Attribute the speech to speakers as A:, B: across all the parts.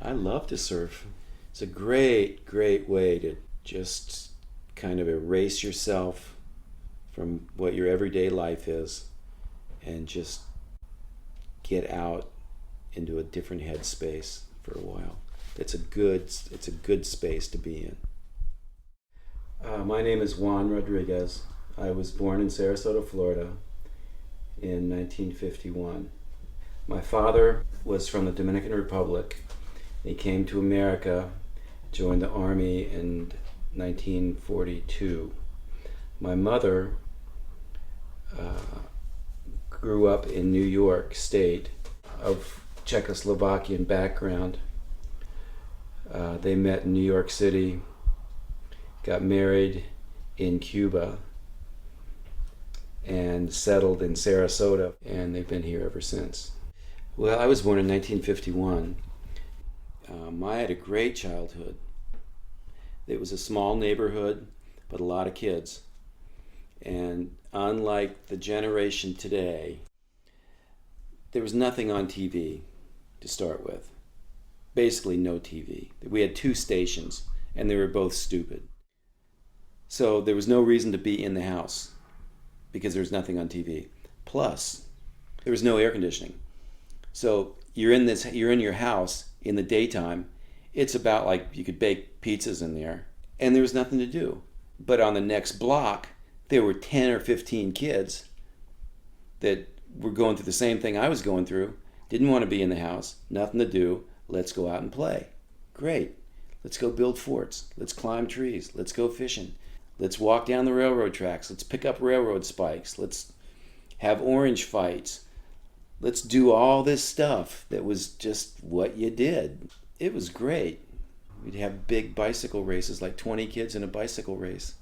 A: I love to surf. It's a great, great way to just kind of erase yourself from what your everyday life is and just get out into a different headspace for a while. It's a good space to be in. My name is Juan Rodriguez. I was born in Sarasota, Florida in 1951. My father was from the Dominican Republic. He came to America, joined the Army in 1942. My mother grew up in New York State, of Czechoslovakian background. They met in New York City, got married in Cuba, and settled in Sarasota, and they've been here ever since. Well, I was born in 1951. I had a great childhood. It was a small neighborhood, but a lot of kids. And unlike the generation today, there was nothing on TV to start with. Basically no TV. We had two stations, and they were both stupid. So there was no reason to be in the house because there was nothing on TV. Plus, there was no air conditioning. So you're in your house in the daytime. It's about like you could bake pizzas in there, and there was nothing to do. But on the next block, there were 10 or 15 kids that were going through the same thing I was going through. Didn't want to be in the house, nothing to do. Let's go out and play. Great. Let's go build forts. Let's climb trees. Let's go fishing. Let's walk down the railroad tracks. Let's pick up railroad spikes. Let's have orange fights. Let's do all this stuff that was just what you did. It was great. We'd have big bicycle races, like 20 kids in a bicycle race.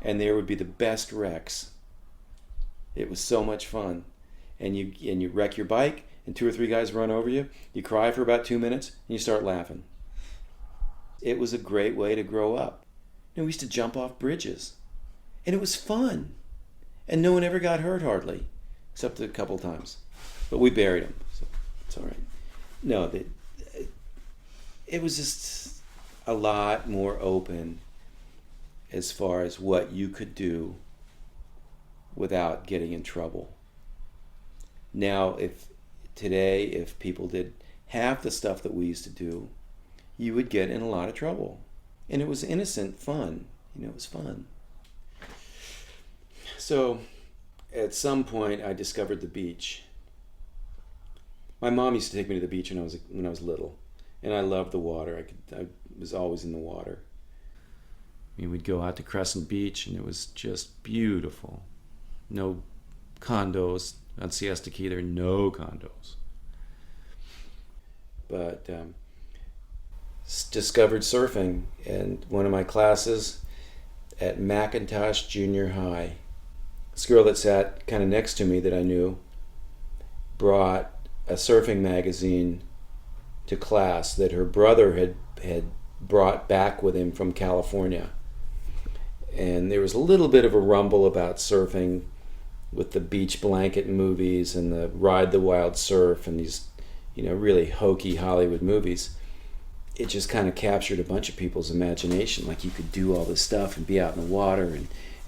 A: And there would be the best wrecks. It was so much fun. And you wreck your bike, and 2 or 3 guys run over you. You cry for about 2 minutes, and you start laughing. It was a great way to grow up. And we used to jump off bridges. And it was fun. And no one ever got hurt hardly, except a couple times. But we buried them, so it's all right. No, it was just a lot more open as far as what you could do without getting in trouble. Now, if people did half the stuff that we used to do, you would get in a lot of trouble. And it was innocent fun. It was fun. So, at some point, I discovered the beach. My mom used to take me to the beach when I was little, and I loved the water. I was always in the water. We'd go out to Crescent Beach, and it was just beautiful. No condos on Siesta Key. There are no condos. But discovered surfing in one of my classes at McIntosh Junior High. This girl that sat kind of next to me that I knew brought a surfing magazine to class that her brother had brought back with him from California. And there was a little bit of a rumble about surfing with the beach blanket movies and the Ride the Wild Surf and these, really hokey Hollywood movies. It just kind of captured a bunch of people's imagination. Like you could do all this stuff and be out in the water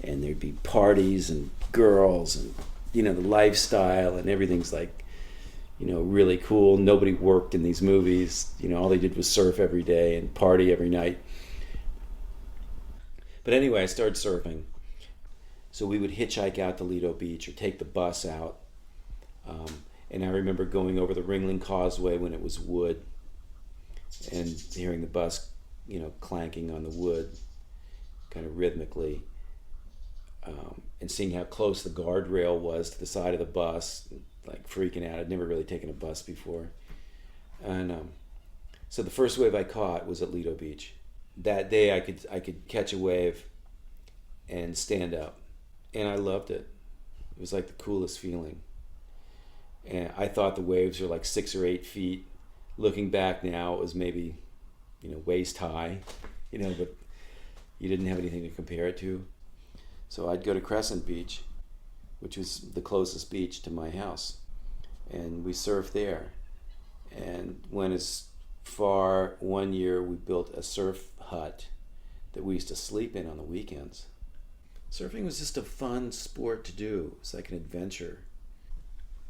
A: and there'd be parties and girls and, the lifestyle and everything's like, really cool. Nobody worked in these movies. All they did was surf every day and party every night. But anyway, I started surfing. So we would hitchhike out to Lido Beach or take the bus out. And I remember going over the Ringling Causeway when it was wood and hearing the bus, clanking on the wood kind of rhythmically. And seeing how close the guardrail was to the side of the bus, like freaking out. I'd never really taken a bus before. And so the first wave I caught was at Lido Beach. That day I could catch a wave and stand up. And I loved it. It was like the coolest feeling. And I thought the waves were like 6 or 8 feet. Looking back now, it was maybe, waist high, but you didn't have anything to compare it to. So I'd go to Crescent Beach, which was the closest beach to my house. And we surfed there. And went as far, one year we built a surf hut that we used to sleep in on the weekends. Surfing was just a fun sport to do. It's like an adventure.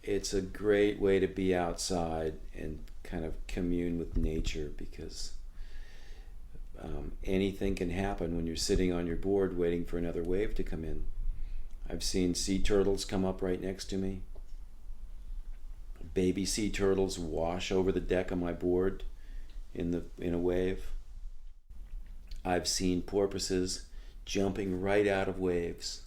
A: It's a great way to be outside and kind of commune with nature, because anything can happen when you're sitting on your board waiting for another wave to come in. I've seen sea turtles come up right next to me. Baby sea turtles wash over the deck of my board in a wave. I've seen porpoises jumping right out of waves.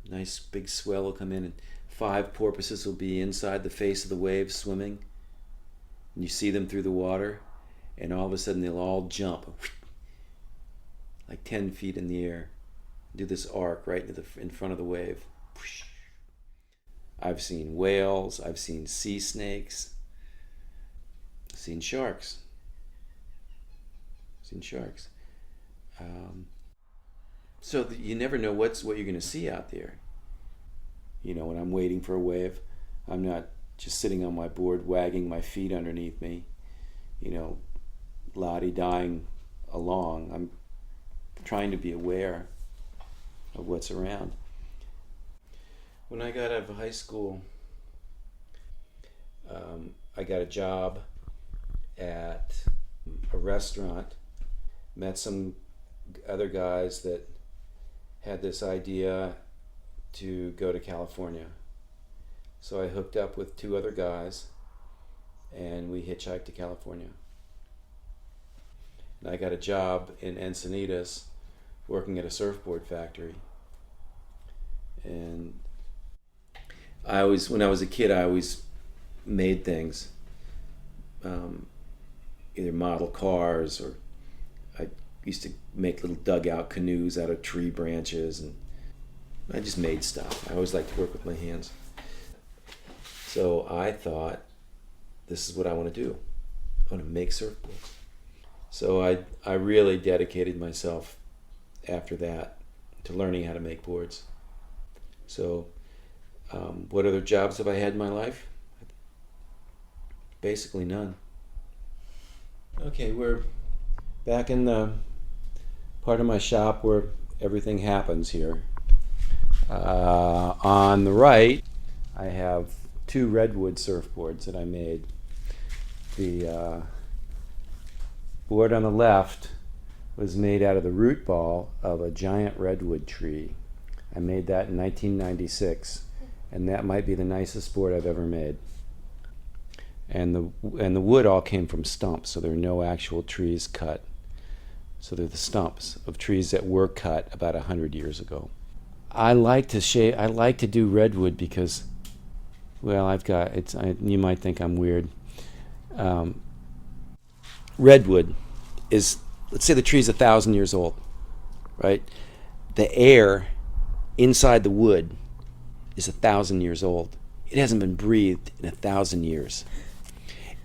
A: Nice big swell will come in and 5 porpoises will be inside the face of the wave swimming. And you see them through the water, and all of a sudden they'll all jump like 10 feet in the air, do this arc right in front of the wave. I've seen whales, I've seen sea snakes, I've seen sharks. So you never know what you're going to see out there. You know, when I'm waiting for a wave, I'm not just sitting on my board wagging my feet underneath me, you know, la-di-dying along. I'm trying to be aware of what's around. When I got out of high school, I got a job at a restaurant, met some other guys that had this idea to go to California. So I hooked up with 2 other guys and we hitchhiked to California. And I got a job in Encinitas working at a surfboard factory. And when I was a kid, I always made things, either model cars, or I used to make little dugout canoes out of tree branches, and I just made stuff. I always liked to work with my hands. So I thought, this is what I want to do. I want to make surfboards. So I really dedicated myself after that to learning how to make boards. So what other jobs have I had in my life? Basically none. Okay, we're back in the part of my shop where everything happens here. On the right, I have 2 redwood surfboards that I made. The board on the left was made out of the root ball of a giant redwood tree. I made that in 1996, and that might be the nicest board I've ever made. And the wood all came from stumps, so there are no actual trees cut. So they're the stumps of trees that were cut about 100 years ago. I like to do redwood because, well, you might think I'm weird. Redwood is, let's say the tree's 1,000 years old, right? The air inside the wood is 1,000 years old. It hasn't been breathed in 1,000 years.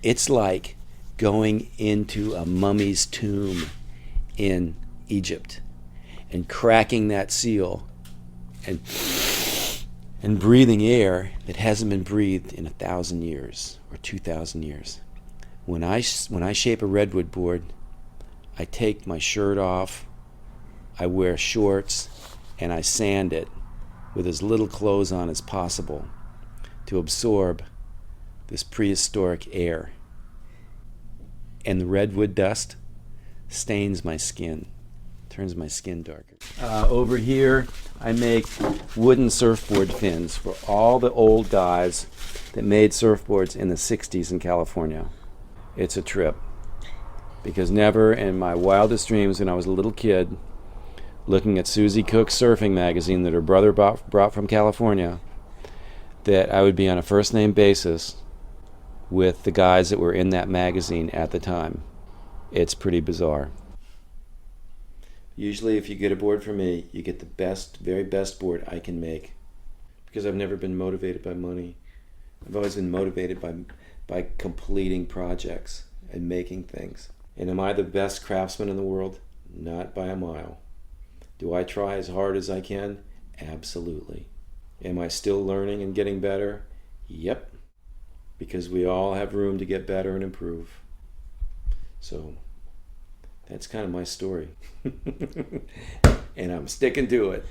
A: It's like going into a mummy's tomb in Egypt and cracking that seal and breathing air that hasn't been breathed in 1,000 years or 2,000 years. When I shape a redwood board, I take my shirt off, I wear shorts, and I sand it with as little clothes on as possible to absorb this prehistoric air. And the redwood dust stains my skin, turns my skin darker. Over here, I make wooden surfboard fins for all the old guys that made surfboards in the 60s in California. It's a trip, because never in my wildest dreams when I was a little kid, looking at Susie Cook's surfing magazine that her brother brought from California, that I would be on a first name basis with the guys that were in that magazine at the time. It's pretty bizarre. Usually if you get a board from me, you get the best, very best board I can make, because I've never been motivated by money. I've always been motivated by completing projects and making things. And am I the best craftsman in the world? Not by a mile. Do I try as hard as I can? Absolutely. Am I still learning and getting better? Yep. Because we all have room to get better and improve. So that's kind of my story. And I'm sticking to it.